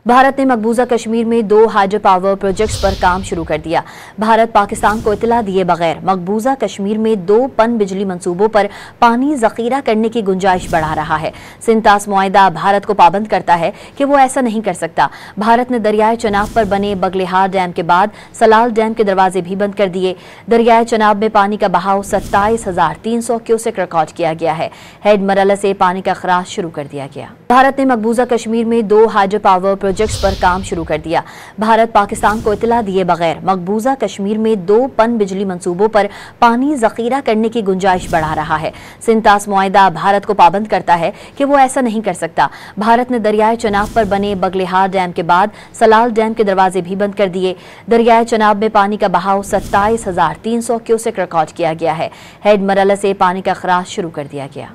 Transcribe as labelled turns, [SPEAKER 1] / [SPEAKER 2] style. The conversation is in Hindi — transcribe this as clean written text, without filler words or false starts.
[SPEAKER 1] भारत ने मकबूजा कश्मीर में 2 हाइड्रो पावर प्रोजेक्ट्स पर काम शुरू कर दिया। भारत पाकिस्तान को इतला दिए बगैर मकबूजा कश्मीर में 2 पन बिजली मंसूबों पर पानी जखीरा करने की गुंजाइश बढ़ा रहा है। सिंतास मुआहिदा भारत को पाबंद करता है कि वो ऐसा नहीं कर सकता। भारत ने दरियाए चनाब पर बने बगलेहार डैम के बाद सलाल डैम के दरवाजे भी बंद कर दिए। दरियाए चनाब में पानी का बहाव 27,300 क्यूसेक रिकॉर्ड किया गया है। हेड मरला से पानी का खराज शुरू कर दिया गया। भारत ने मकबूजा कश्मीर में 2 हाइड्रो पावर प्रोजेक्ट्स पर काम शुरू कर दिया। भारत पाकिस्तान को इतला दिए बगैर मकबूजा कश्मीर में 2 पन बिजली मंसूबों पर पानी जखीरा करने की गुंजाइश बढ़ा रहा है। सिंतास मुआहिदा भारत को पाबंद करता है कि वो ऐसा नहीं कर सकता। भारत ने दरियाए चनाब पर बने बगलेहार डैम के बाद सलाल डैम के दरवाजे भी बंद कर दिए। दरियाए चनाब में पानी का बहाव 27,300 क्यूसेक रिकॉर्ड किया गया है। हेड मरला से पानी का खराज शुरू कर दिया गया।